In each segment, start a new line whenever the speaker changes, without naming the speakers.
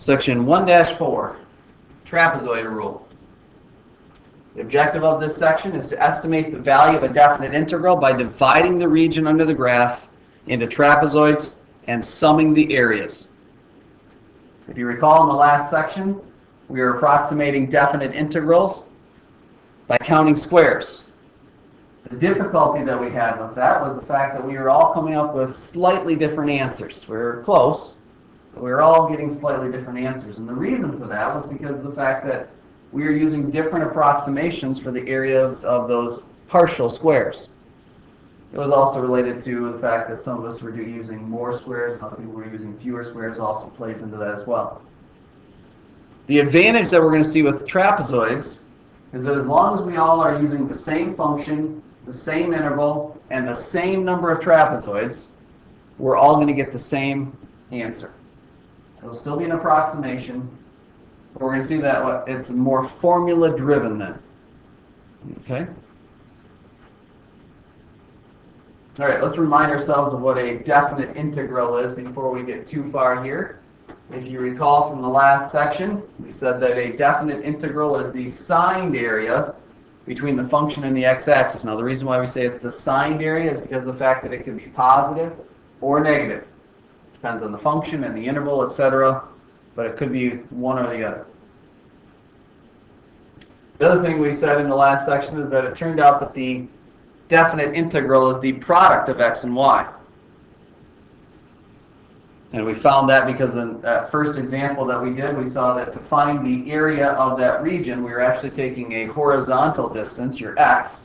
Section 1-4, trapezoid rule. The objective of this section is to estimate the value of a definite integral by dividing the region under the graph into trapezoids and summing the areas. If you recall in the last section, we were approximating definite integrals by counting squares. The difficulty that we had with that was the fact that we were all coming up with slightly different answers. We were close, but we were all getting slightly different answers. And the reason for that was because of the fact that we were using different approximations for the areas of those partial squares. It was also related to the fact that some of us were using more squares and other people were using fewer squares, also plays into that as well. The advantage that we're going to see with trapezoids is that as long as we all are using the same function, the same interval, and the same number of trapezoids, we're all going to get the same answer. It'll still be an approximation, but we're going to see that it's more formula driven then. Okay? All right, let's remind ourselves of what a definite integral is before we get too far here. If you recall from the last section, we said that a definite integral is the signed area between the function and the x-axis. Now, the reason why we say it's the signed area is because of the fact that it can be positive or negative. Depends on the function and the interval, etc., but it could be one or the other. The other thing we said in the last section is that it turned out that the definite integral is the product of x and y. And we found that because in that first example that we did, we saw that to find the area of that region, we were actually taking a horizontal distance, your x,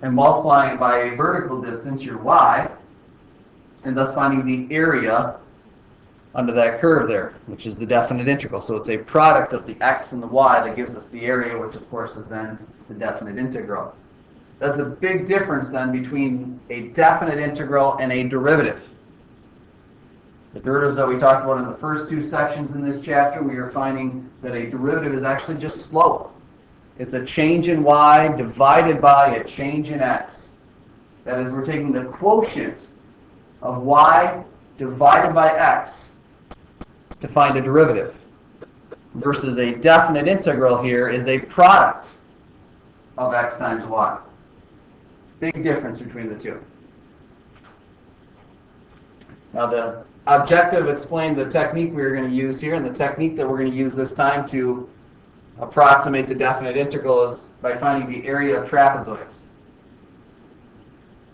and multiplying it by a vertical distance, your y, and thus finding the area under that curve there, which is the definite integral. So it's a product of the x and the y that gives us the area, which of course is then the definite integral. That's a big difference then between a definite integral and a derivative. The derivatives that we talked about in the first two sections in this chapter, we are finding that a derivative is actually just slope. It's a change in y divided by a change in x. That is, we're taking the quotient of y divided by x to find a derivative. Versus a definite integral here is a product of x times y. Big difference between the two. Now the objective explained the technique we were going to use here, and the technique that we're going to use this time to approximate the definite integral is by finding the area of trapezoids.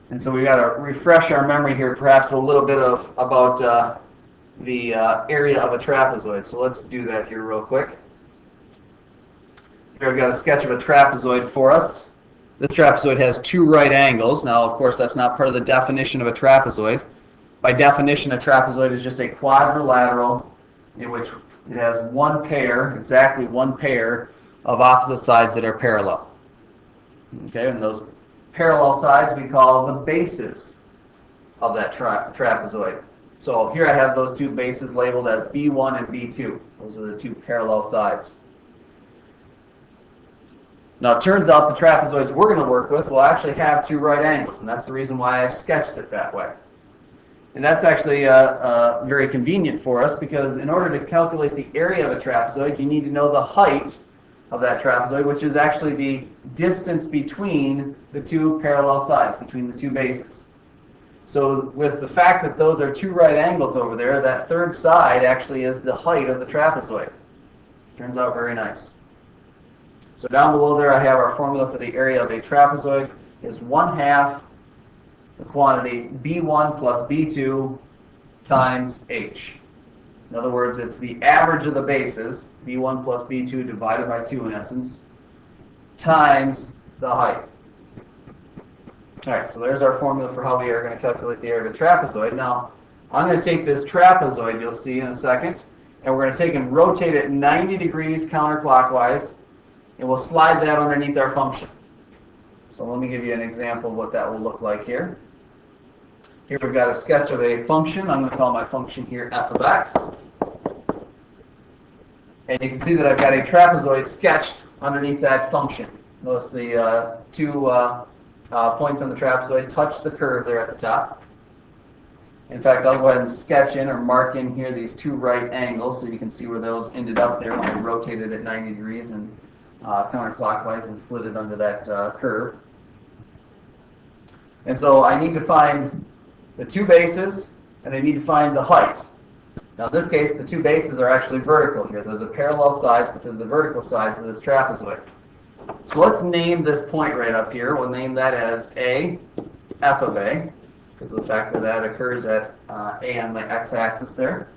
And so we've got to refresh our memory here perhaps a little bit about the area of a trapezoid. So let's do that here real quick. Here I've got a sketch of a trapezoid for us. This trapezoid has two right angles. Now, of course, that's not part of the definition of a trapezoid. By definition, a trapezoid is just a quadrilateral in which it has one pair, exactly one pair, of opposite sides that are parallel. Okay, and those parallel sides we call the bases of that trapezoid. So here I have those two bases labeled as B1 and B2. Those are the two parallel sides. Now it turns out the trapezoids we're going to work with will actually have two right angles, and that's the reason why I've sketched it that way. And that's actually very convenient for us because in order to calculate the area of a trapezoid, you need to know the height of that trapezoid, which is actually the distance between the two parallel sides, between the two bases. So with the fact that those are two right angles over there, that third side actually is the height of the trapezoid. Turns out very nice. So down below there I have our formula for the area of a trapezoid is 1/2 the quantity B1 plus B2 times H. In other words, it's the average of the bases, B1 plus B2 divided by 2 in essence, times the height. All right, so there's our formula for how we are going to calculate the area of a trapezoid. Now, I'm going to take this trapezoid, you'll see in a second, and we're going to take and rotate it 90 degrees counterclockwise, and we'll slide that underneath our function. So let me give you an example of what that will look like here. Here we've got a sketch of a function. I'm going to call my function here f of x. And you can see that I've got a trapezoid sketched underneath that function. Notice the two points on the trapezoid touch the curve there at the top. In fact, I'll go ahead and sketch in or mark in here these two right angles so you can see where those ended up there when I rotated it 90 degrees and counterclockwise and slid it under that curve. And so I need to find the two bases, and I need to find the height. Now in this case, the two bases are actually vertical here. They're the parallel sides, but they're the vertical sides of this trapezoid. So let's name this point right up here. We'll name that as A, f of A, because of the fact that that occurs at A on my x-axis there.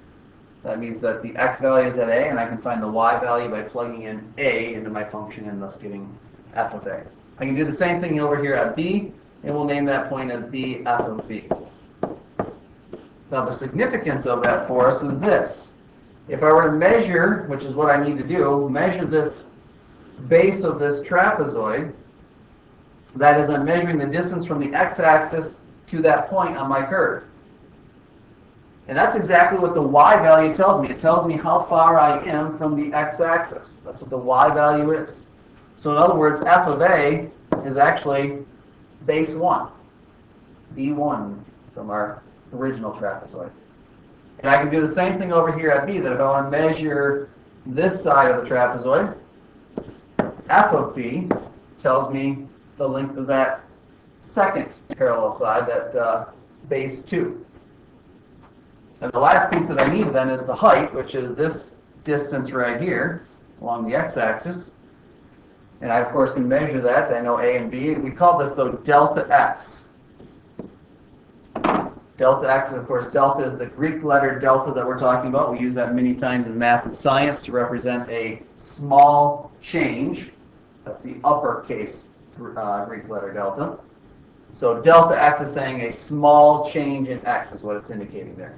That means that the x value is at A, and I can find the y value by plugging in A into my function and thus getting f of A. I can do the same thing over here at B, and we'll name that point as B f of B. Now the significance of that for us is this. If I were to measure, which is what I need to do, measure this base of this trapezoid, that is, I'm measuring the distance from the x-axis to that point on my curve. And that's exactly what the y value tells me. It tells me how far I am from the x-axis. That's what the y value is. So in other words, f of A is actually base 1, B1 from our original trapezoid. And I can do the same thing over here at B, that if I want to measure this side of the trapezoid, f of B tells me the length of that second parallel side, that base 2. And the last piece that I need then is the height, which is this distance right here along the x-axis. And I, of course, can measure that. I know A and B. We call this, though, delta x. Delta x, of course, delta is the Greek letter delta that we're talking about. We use that many times in math and science to represent a small change. That's the uppercase Greek letter delta. So delta x is saying a small change in x is what it's indicating there.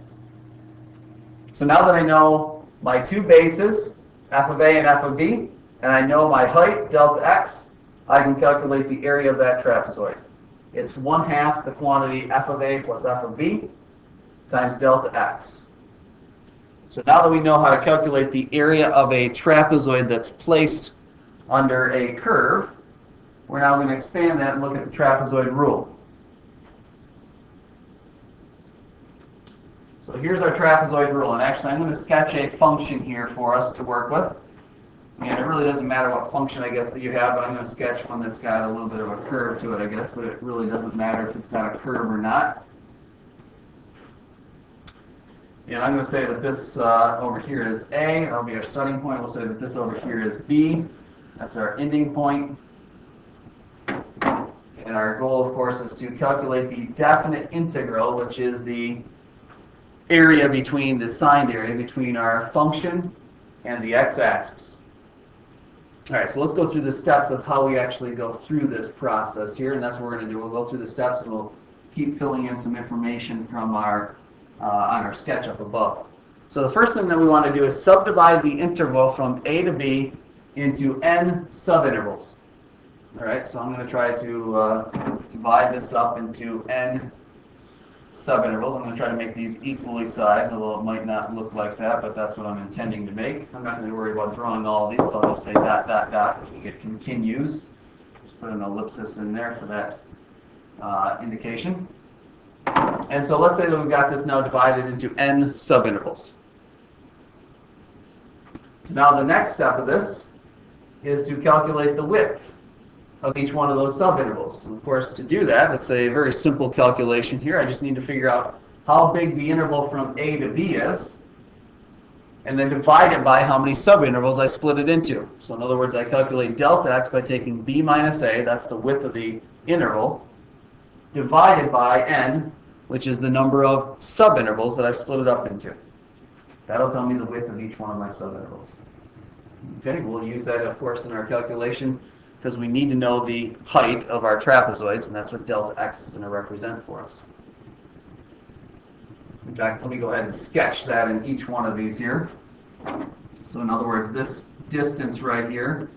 So now that I know my two bases, f of A and f of B, and I know my height, delta x, I can calculate the area of that trapezoid. It's 1/2 the quantity f of A plus f of B times delta x. So now that we know how to calculate the area of a trapezoid that's placed under a curve, we're now going to expand that and look at the trapezoid rule. So here's our trapezoid rule, and actually I'm going to sketch a function here for us to work with. And it really doesn't matter what function, I guess, that you have, but I'm going to sketch one that's got a little bit of a curve to it, I guess, but it really doesn't matter if it's got a curve or not. And I'm going to say that this over here is A. That'll be our starting point. We'll say that this over here is B. That's our ending point. And our goal, of course, is to calculate the definite integral, which is the area between, the signed area between our function and the x-axis. All right, so let's go through the steps of how we actually go through this process here, and that's what we're going to do. We'll go through the steps and we'll keep filling in some information from our on our sketch up above. So the first thing that we want to do is subdivide the interval from A to B into n subintervals. All right, so I'm going to try to divide this up into n subintervals. I'm going to try to make these equally sized, although it might not look like that, but that's what I'm intending to make. I'm not going to worry about drawing all of these, so I'll just say dot, dot, dot. It continues. Just put an ellipsis in there for that indication. And so let's say that we've got this now divided into n subintervals. So now the next step of this is to calculate the width of each one of those subintervals. And of course, to do that, it's a very simple calculation here. I just need to figure out how big the interval from A to B is, and then divide it by how many subintervals I split it into. So in other words, I calculate delta x by taking B minus A, that's the width of the interval, divided by n, which is the number of subintervals that I've split it up into. That'll tell me the width of each one of my subintervals. Okay, we'll use that, of course, in our calculation, because we need to know the height of our trapezoids, and that's what delta x is going to represent for us. In fact, let me go ahead and sketch that in each one of these here. So in other words, this distance right here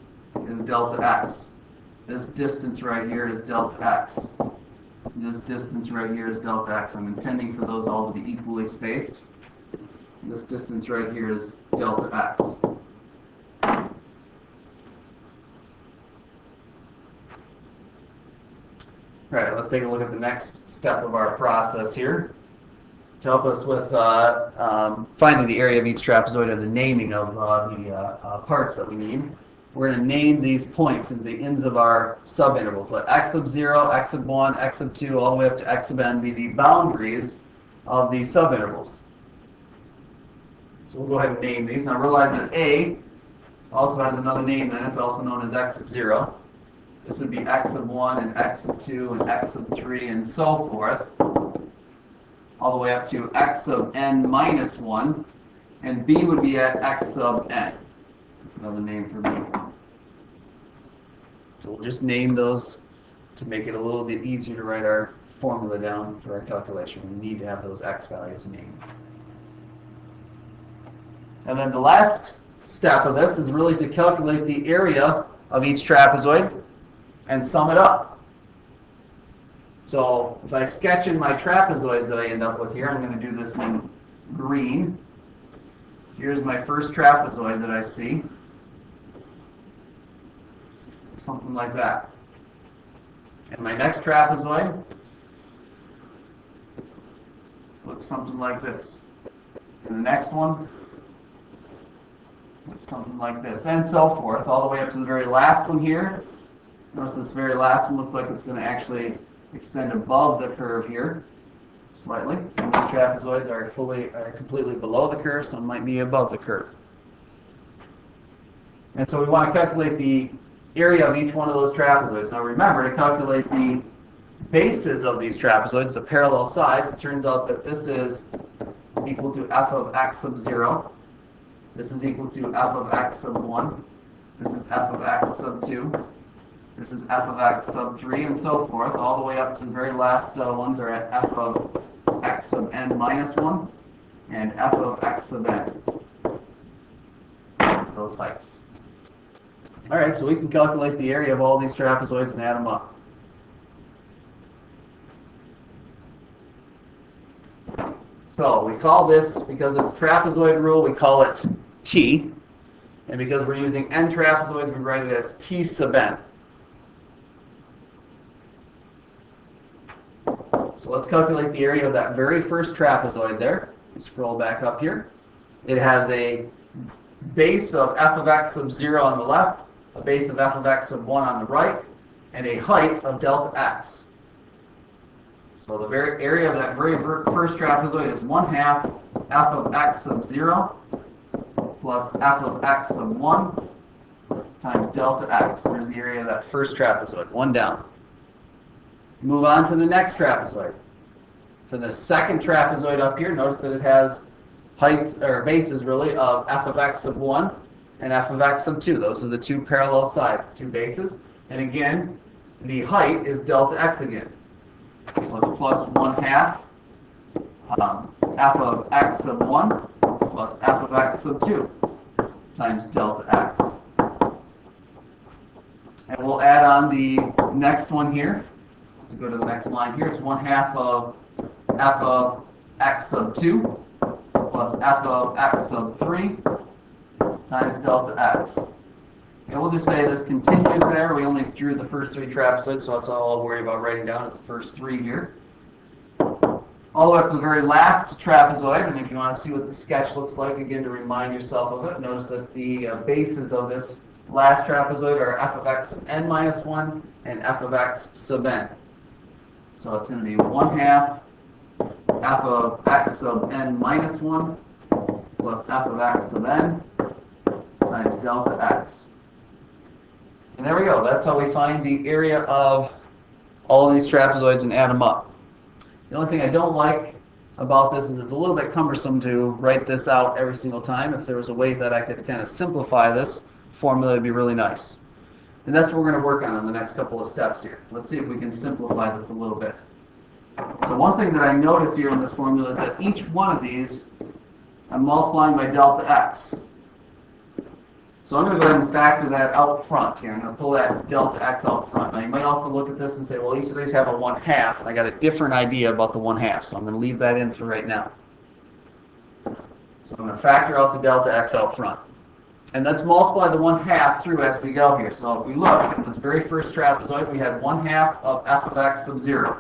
is delta x. This distance right here is delta x. This distance right here is delta x. I'm intending for those all to be equally spaced. This distance right here is delta x. All right, let's take a look at the next step of our process here. to help us with finding the area of each trapezoid and the naming of the parts that we need. We're going to name these points and the ends of our subintervals. Let x sub 0, x sub 1, x sub 2, all the way up to x sub n be the boundaries of these subintervals. So we'll go ahead and name these. Now realize that A also has another name then. It's also known as x sub 0. This would be x sub 1 and x sub 2 and x sub 3 and so forth, all the way up to x sub n minus 1. And B would be at x sub n. Another name for B. So we'll just name those to make it a little bit easier to write our formula down for our calculation. We need to have those x values named. And then the last step of this is really to calculate the area of each trapezoid and sum it up. So if I sketch in my trapezoids that I end up with here, I'm going to do this in green. Here's my first trapezoid that I see. Something like that. And my next trapezoid looks something like this. And the next one looks something like this, and so forth, all the way up to the very last one here. Notice this very last one looks like it's going to actually extend above the curve here, slightly. Some of these trapezoids are completely below the curve, some might be above the curve. And so we want to calculate the area of each one of those trapezoids. Now remember, to calculate the bases of these trapezoids, the parallel sides, it turns out that this is equal to f of x sub 0. This is equal to f of x sub 1. This is f of x sub 2. This is f of x sub 3, and so forth, all the way up to the very last ones are at f of x sub n minus 1 and f of x sub n. Those heights. All right, so we can calculate the area of all these trapezoids and add them up. So we call this, because it's trapezoid rule, we call it T. And because we're using n trapezoids, we write it as T sub n. So let's calculate the area of that very first trapezoid there. Scroll back up here. It has a base of f of x sub 0 on the left, a base of f of x sub 1 on the right, and a height of delta x. So the very area of that very first trapezoid is 1/2 f of x sub 0 plus f of x sub 1 times delta x. There's the area of that first trapezoid, one down. Move on to the next trapezoid. For the second trapezoid up here, notice that it has heights, or bases really, of f of x sub 1 and f of x sub 2. Those are the two parallel sides, two bases. And again, the height is delta x again. So it's plus 1/2 f of x sub 1 plus f of x sub 2 times delta x. And we'll add on the next one here. To go to the next line here, it's 1/2 of f of x sub 2 plus f of x sub 3 times delta x. And we'll just say this continues there. We only drew the first three trapezoids, so that's all I'll worry about writing down is the first three here. All the way up to the very last trapezoid, and if you want to see what the sketch looks like, again, to remind yourself of it, notice that the bases of this last trapezoid are f of x sub n minus 1 and f of x sub n. So it's going to be 1/2 f of x sub n minus 1 plus f of x sub n times delta x. And there we go. That's how we find the area of all of these trapezoids and add them up. The only thing I don't like about this is it's a little bit cumbersome to write this out every single time. If there was a way that I could kind of simplify this formula, it'd be really nice. And that's what we're going to work on the next couple of steps here. Let's see if we can simplify this a little bit. So one thing that I notice here in this formula is that each one of these I'm multiplying by delta x. So I'm going to go ahead and factor that out front here. I'm going to pull that delta x out front. Now you might also look at this and say, well, each of these have a 1/2, and I got a different idea about the 1/2, so I'm going to leave that in for right now. So I'm going to factor out the delta x out front. And let's multiply the 1/2 through as we go here. So if we look at this very first trapezoid, we had 1/2 of f of x sub 0.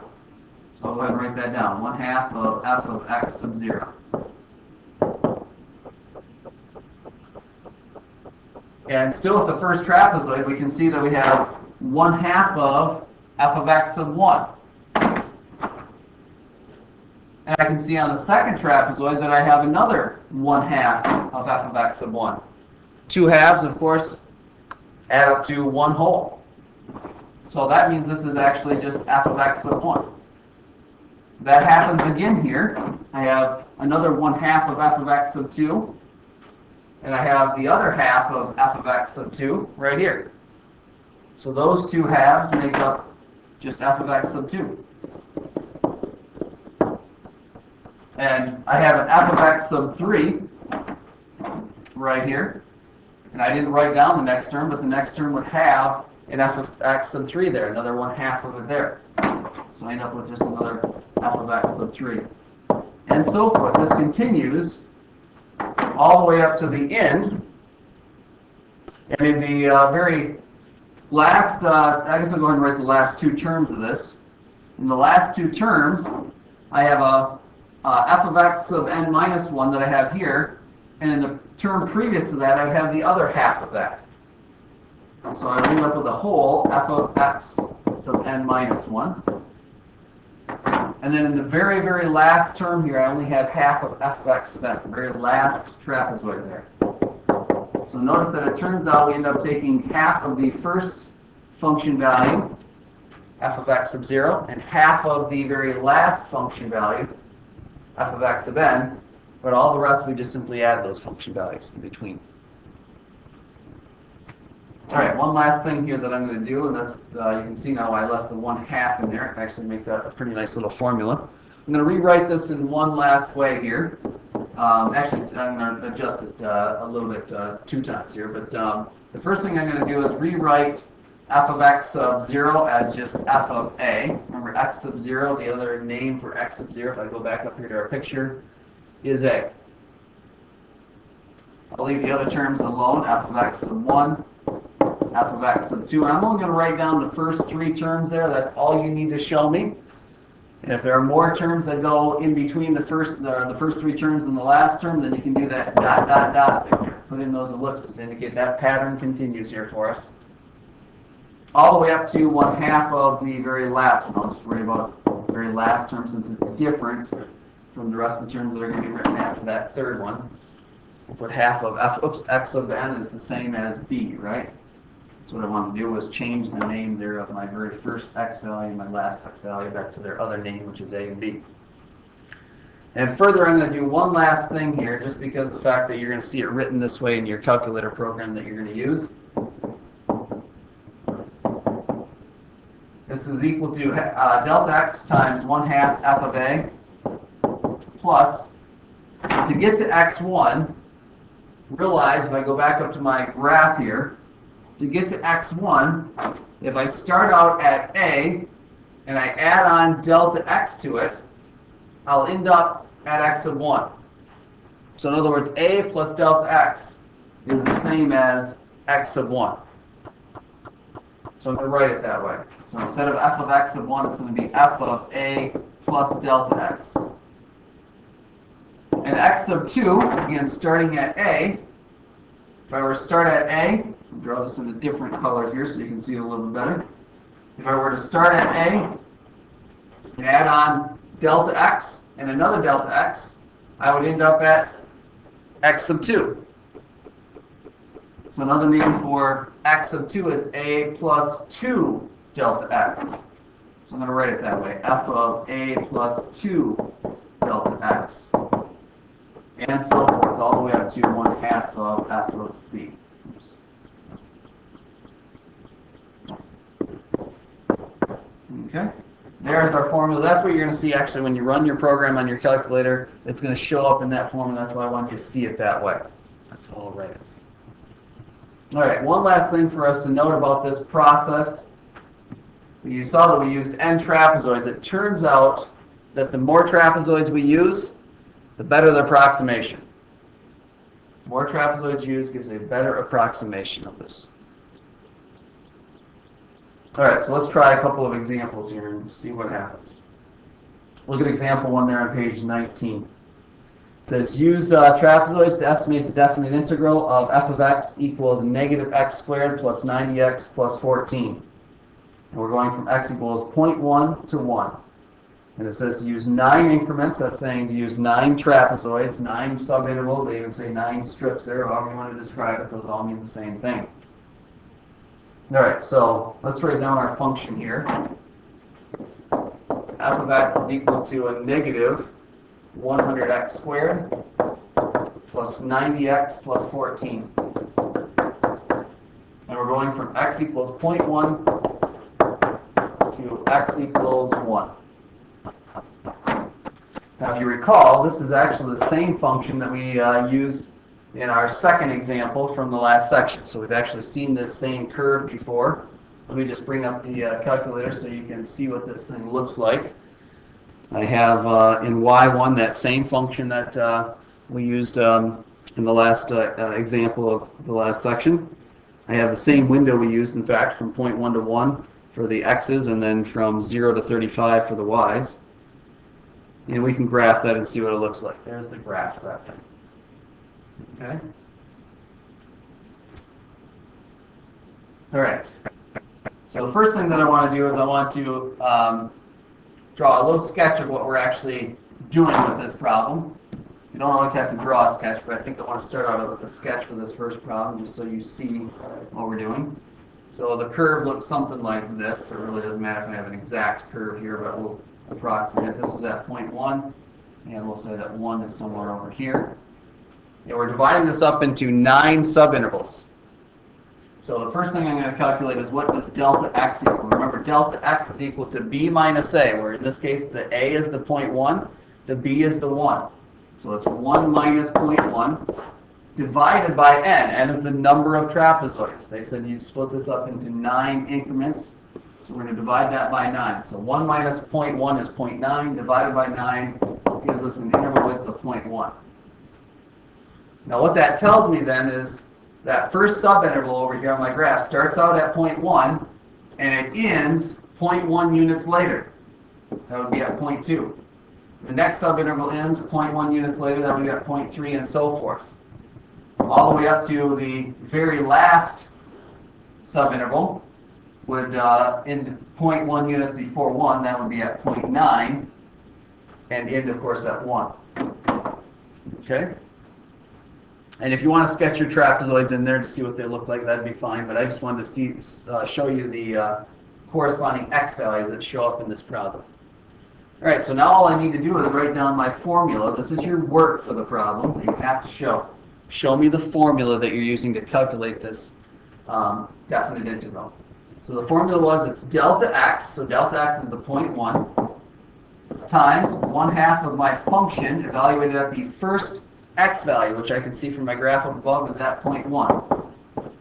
So I'll go ahead and write that down. 1/2 of f of x sub 0. And still with the first trapezoid, we can see that we have 1/2 of f of x sub 1. And I can see on the second trapezoid that I have another 1/2 of f of x sub 1. 2 halves, of course, add up to 1 whole. So that means this is actually just f of x sub 1. That happens again here. I have another 1/2 of f of x sub 2. And I have the other half of f of x sub 2 right here. So those 2 halves make up just f of x sub 2. And I have an f of x sub 3 right here. And I didn't write down the next term, but the next term would have an f of x sub 3 there, another 1/2 of it there. So I end up with just another f of x sub 3. And so forth. This continues all the way up to the end. And in the very last, I guess I'll go ahead and write the last 2 terms of this. In the last 2 terms, I have a f of x sub n minus 1 that I have here. And in the term previous to that, I have the other half of that. So I end up with a whole f of x sub n minus 1. And then in the very, very last term here, I only have half of f of x sub n, the very last trapezoid there. So notice that it turns out we end up taking half of the first function value, f of x sub 0, and half of the very last function value, f of x sub n, but all the rest we just simply add those function values in between. All right, one last thing here that I'm going to do, and that's, you can see now I left the 1/2 in there. It actually makes that a pretty nice little formula. I'm going to rewrite this in one last way here. Actually, I'm going to adjust it a little bit 2 times here, but the first thing I'm going to do is rewrite f of x sub 0 as just f of a. Remember, x sub 0, the other name for x sub 0, if I go back up here to our picture, is a. I'll leave the other terms alone, f of x sub 1, f of x sub 2, and I'm only going to write down the first 3 terms there. That's all you need to show me. And if there are more terms that go in between the first 3 terms and the last term, then you can do that dot, dot, dot there. Put in those ellipses to indicate that pattern continues here for us. All the way up to 1/2 of the very last one. I'll just worry about the very last term since it's different from the rest of the terms that are going to be written after that third one. We'll put half of x sub n is the same as b, right? So what I want to do is change the name there of my very first x value and my last x value back to their other name, which is a and b. And further, I'm going to do one last thing here, just because of the fact that you're going to see it written this way in your calculator program that you're going to use. This is equal to delta x times 1/2 f of a plus, to get to x1, realize if I go back up to my graph here, to get to x1, if I start out at a and I add on delta x to it, I'll end up at x sub 1. So in other words, a plus delta x is the same as x sub 1. So I'm going to write it that way. So instead of f of x sub 1, it's going to be f of a plus delta x. And x sub 2, again, starting at a, if I were to start at a, I'll draw this in a different color here so you can see it a little bit better. If I were to start at a and add on delta x and another delta x, I would end up at x sub 2. So another name for x sub 2 is a plus 2 delta x. So I'm going to write it that way, f of a plus 2 delta x. And so forth, all the way up to 1/2 of f of b. Oops. Okay, there's our formula. That's what you're going to see actually when you run your program on your calculator. It's going to show up in that formula. That's why I want you to see it that way. That's all right. All right, one last thing for us to note about this process. You saw that we used n trapezoids. It turns out that the more trapezoids we use, the better the approximation. The more trapezoids used gives a better approximation of this. All right, so let's try a couple of examples here and see what happens. Look at example 1 there on page 19. It says use trapezoids to estimate the definite integral of f of x equals negative x squared plus 90x plus 14. And we're going from x equals 0.1 to 1. And it says to use 9 increments. That's saying to use 9 trapezoids, 9 subintervals. They even say 9 strips there, however you want to describe it. Those all mean the same thing. All right, so let's write down our function here. F of x is equal to a negative 100x squared plus 90x plus 14. And we're going from x equals 0.1 to x equals 1. Now, if you recall, this is actually the same function that we used in our second example from the last section. So we've actually seen this same curve before. Let me just bring up the calculator so you can see what this thing looks like. I have in y1 that same function that we used in the last example of the last section. I have the same window we used, in fact, from 0.1 to 1 for the x's and then from 0 to 35 for the y's. And we can graph that and see what it looks like. There's the graph of that thing. Okay? All right. So the first thing that I want to do is I want to draw a little sketch of what we're actually doing with this problem. You don't always have to draw a sketch, but I think I want to start out with a sketch for this first problem just so you see what we're doing. So the curve looks something like this. It really doesn't matter if I have an exact curve here, but we'll approximate. This was at 0.1, and we'll say that 1 is somewhere over here. And we're dividing this up into 9 subintervals. So the first thing I'm going to calculate is what does delta x equal. Remember, delta x is equal to b minus a, where in this case the a is the 0.1, the b is the 1. So it's 1 minus 0.1 divided by n. N is the number of trapezoids. They said you split this up into 9 increments. So we're going to divide that by 9. So 1 minus 0.1 is 0.9 divided by 9 gives us an interval width of 0.1. Now what that tells me then is that first subinterval over here on my graph starts out at 0.1 and it ends 0.1 units later. That would be at 0.2. The next subinterval ends 0.1 units later, that would be at 0.3 and so forth. All the way up to the very last subinterval would end 0.1 units before 1, that would be at 0.9, and end, of course, at 1. Okay? And if you want to sketch your trapezoids in there to see what they look like, that'd be fine, but I just wanted to show you the corresponding x values that show up in this problem. All right, so now all I need to do is write down my formula. This is your work for the problem that you have to show. Show me the formula that you're using to calculate this definite integral. So the formula was it's delta x, so delta x is the 0.1, times 1/2 of my function evaluated at the first x value, which I can see from my graph up above is at 0.1.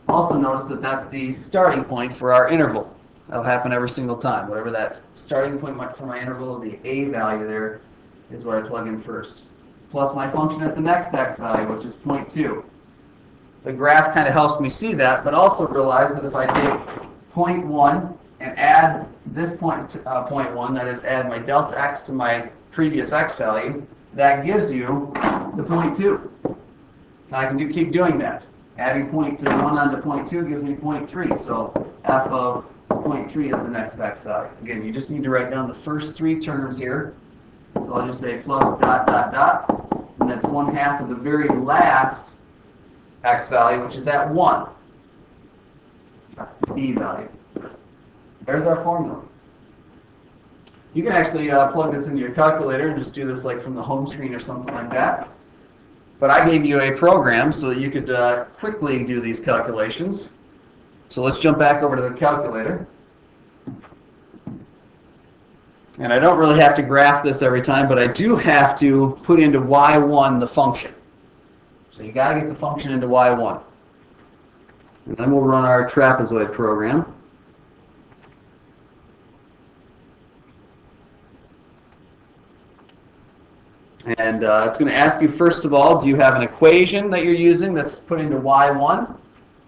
Also notice that that's the starting point for our interval. That'll happen every single time. Whatever that starting point for my interval, the a value there is what I plug in first. Plus my function at the next x value, which is 0.2. The graph kind of helps me see that, but also realize that if I take 0.1 and add this 0.1, that is add my delta x to my previous x value, that gives you the 0.2. Now I can keep doing that. Adding 1 onto 0.2 gives me 0.3, so f of 0.3 is the next x value. Again, you just need to write down the first 3 terms here. So I'll just say plus dot dot dot, and that's 1/2 of the very last x value, which is at 1. That's the b value. There's our formula. You can actually plug this into your calculator and just do this like from the home screen or something like that. But I gave you a program so that you could quickly do these calculations. So let's jump back over to the calculator. And I don't really have to graph this every time, but I do have to put into y1 the function. So you got to get the function into y1. And then we'll run our trapezoid program. And it's going to ask you, first of all, do you have an equation that you're using that's put into y1?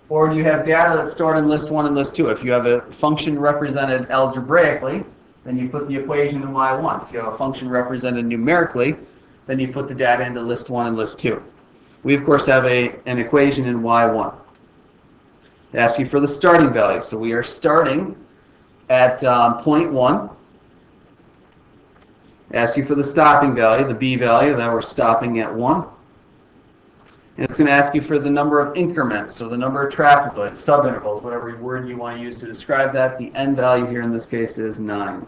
Or do you have data that's stored in list 1 and list 2? If you have a function represented algebraically, then you put the equation in y1. If you have a function represented numerically, then you put the data into list 1 and list 2. We, of course, have an equation in y1. It asks you for the starting value. So we are starting at point 1. It asks you for the stopping value, the b value, that we're stopping at 1. And it's going to ask you for the number of increments, so the number of trapezoids, subintervals, whatever word you want to use to describe that. The n value here in this case is 9.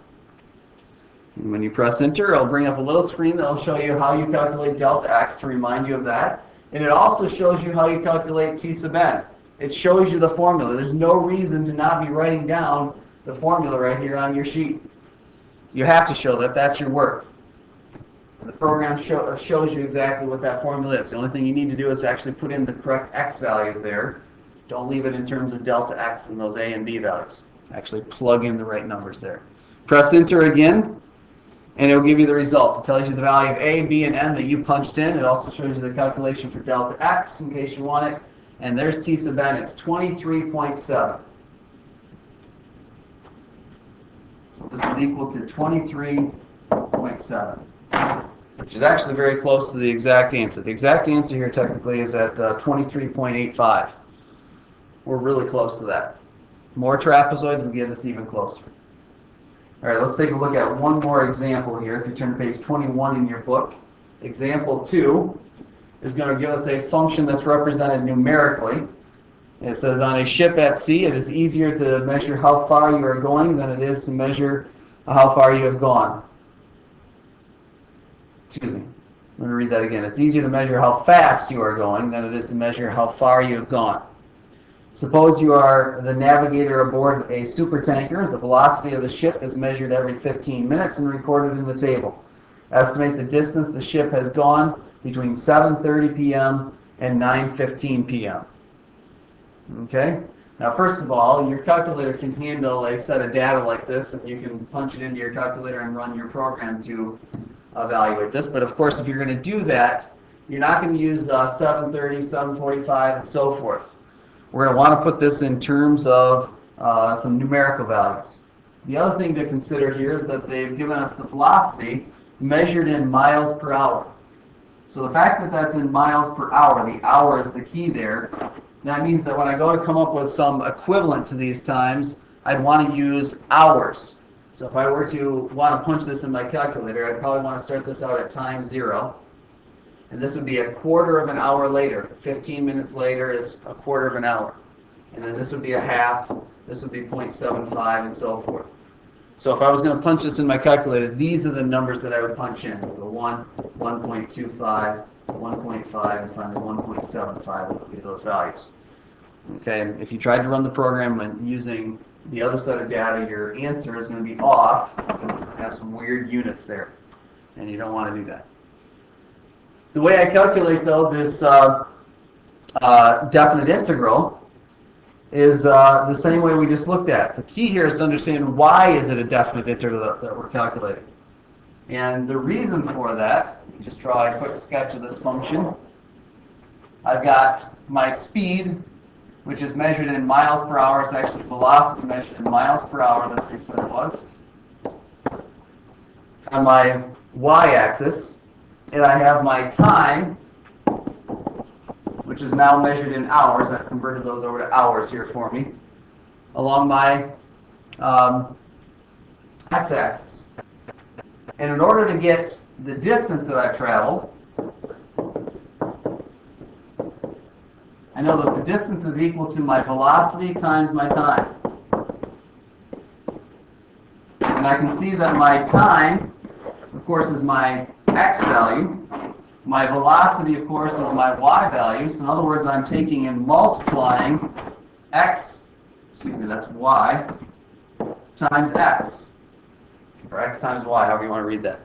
And when you press enter, it'll bring up a little screen that will show you how you calculate delta x to remind you of that. And it also shows you how you calculate t sub n. It shows you the formula. There's no reason to not be writing down the formula right here on your sheet. You have to show that. That's your work. The program shows you exactly what that formula is. The only thing you need to do is actually put in the correct x values there. Don't leave it in terms of delta x and those a and b values. Actually plug in the right numbers there. Press enter again, and it'll give you the results. It tells you the value of a, b, and n that you punched in. It also shows you the calculation for delta x in case you want it. And there's t sub n. It's 23.7. So this is equal to 23.7. Which is actually very close to the exact answer. The exact answer here technically is at 23.85. We're really close to that. More trapezoids will get us even closer. All right, let's take a look at one more example here. If you turn to page 21 in your book, example 2 is going to give us a function that's represented numerically. It says on a ship at sea, it is easier to measure how far you are going than it is to measure how far you have gone. Excuse me. Let me read that again. It's easier to measure how fast you are going than it is to measure how far you have gone. Suppose you are the navigator aboard a supertanker. The velocity of the ship is measured every 15 minutes and recorded in the table. Estimate the distance the ship has gone between 7:30 p.m. and 9:15 p.m. Okay? Now, first of all, your calculator can handle a set of data like this, and you can punch it into your calculator and run your program to evaluate this. But of course, if you're going to do that, you're not going to use 7:30, 7:45, and so forth. We're going to want to put this in terms of some numerical values. The other thing to consider here is that they've given us the velocity measured in miles per hour. So the fact that that's in miles per hour, the hour is the key there. That means that when I go to come up with some equivalent to these times, I'd want to use hours. So if I were to want to punch this in my calculator, I'd probably want to start this out at time 0. And this would be a quarter of an hour later. 15 minutes later is a quarter of an hour. And then this would be a half, this would be 0.75, and so forth. So if I was going to punch this in my calculator, these are the numbers that I would punch in. The 1, 1.25, 1.5, and finally 1.75 would be those values. Okay, and if you tried to run the program and using the other set of data, your answer is going to be off because it's going to have some weird units there, and you don't want to do that. The way I calculate, though, this definite integral is the same way we just looked at. The key here is to understand why is it a definite integral that we're calculating. And the reason for that, just draw a quick sketch of this function. I've got my speed, which is measured in miles per hour. It's actually velocity measured in miles per hour that they said it was. On my y-axis, and I have my time, which is now measured in hours. I've converted those over to hours here for me, along my x-axis. And in order to get the distance that I've traveled, I know that the distance is equal to my velocity times my time. And I can see that my time, of course, is my x value. My velocity, of course, is my y value. So in other words, I'm taking and multiplying x, that's y, times x. Or x times y, however you want to read that.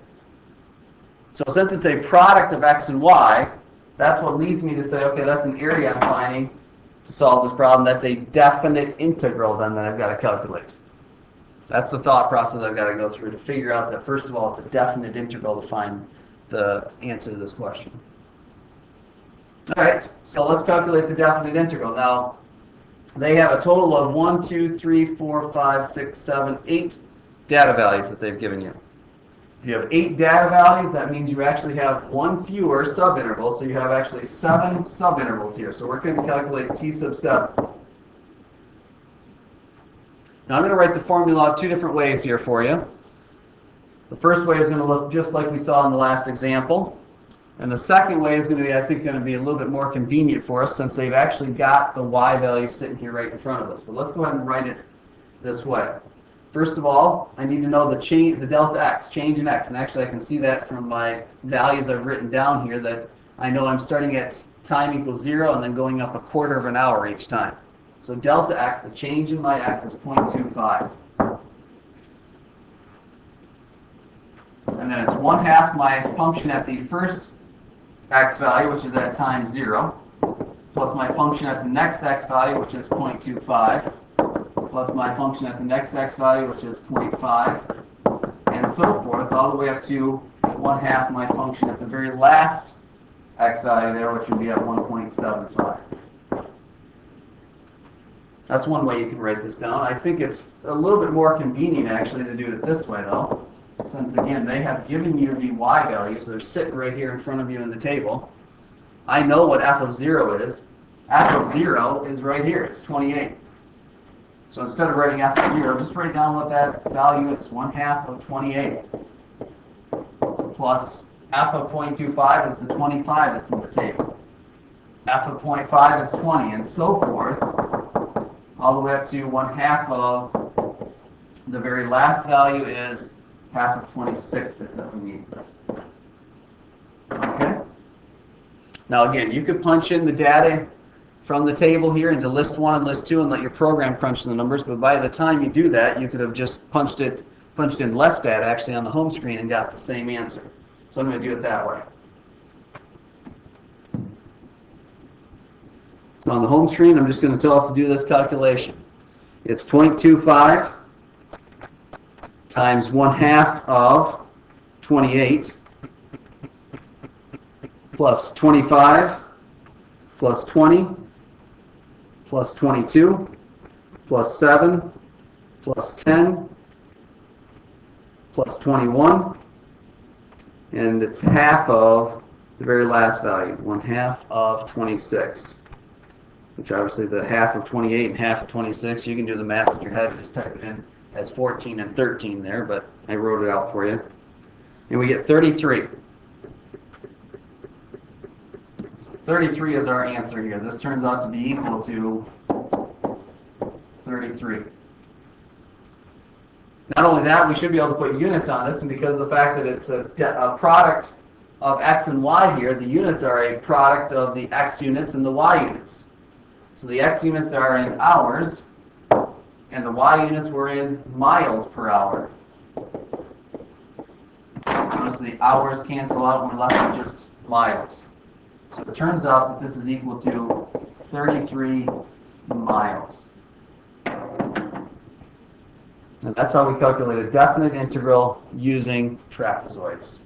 So since it's a product of x and y, that's what leads me to say, okay, that's an area I'm finding to solve this problem. That's a definite integral then that I've got to calculate. That's the thought process I've got to go through to figure out that, first of all, it's a definite integral to find the answer to this question. All right, so let's calculate the definite integral. Now, they have a total of 1, 2, 3, 4, 5, 6, 7, 8 data values that they've given you. If you have 8 data values, that means you actually have 1 fewer subintervals, so you have actually 7 subintervals here. So we're going to calculate t sub 7. Now I'm going to write the formula 2 different ways here for you. The first way is going to look just like we saw in the last example. And the second way is going to be, I think, going to be a little bit more convenient for us since they've actually got the y value sitting here right in front of us. But let's go ahead and write it this way. First of all, I need to know the change, the delta x, change in x. And actually I can see that from my values I've written down here that I know I'm starting at time equals 0 and then going up 1/4 of an hour each time. So delta x, the change in my x, is 0.25. And then it's 1/2 my function at the first x value, which is at time 0, plus my function at the next x value, which is 0.25, plus my function at the next x value, which is 0.5, and so forth, all the way up to 1/2 my function at the very last x value there, which would be at 1.75. That's one way you can write this down. I think it's a little bit more convenient, actually, to do it this way, though. Since, again, they have given you the y values, so they're sitting right here in front of you in the table. I know what f of 0 is. F of 0 is right here. It's 28. So instead of writing f of 0, just write down what that value is. 1/2 of 28. Plus f of 0.25 is the 25 that's in the table. F of 0.5 is 20, and so forth, all the way up to 1/2 of the very last value is 1/2 of 26 that we need. Okay? Now again, you could punch in the data from the table here into list 1 and list 2 and let your program crunch the numbers, but by the time you do that, you could have just punched in less data actually on the home screen and got the same answer. So I'm going to do it that way. So on the home screen, I'm just going to tell it to do this calculation. It's 0.25 times 1/2 of 28 plus 25 plus 20 plus 22 plus 7 plus 10 plus 21, and it's 1/2 of the very last value, 1/2 of 26, which obviously the 1/2 of 28 and 1/2 of 26, you can do the math in your head and just type it in as 14 and 13 there, but I wrote it out for you. And we get 33. So 33 is our answer here. This turns out to be equal to 33. Not only that, we should be able to put units on this, and because of the fact that it's a product of x and y here, the units are a product of the x units and the y units. So the x units are in hours, and the y units were in miles per hour. Notice the hours cancel out and we're left with just miles. So it turns out that this is equal to 33 miles. And that's how we calculate a definite integral using trapezoids.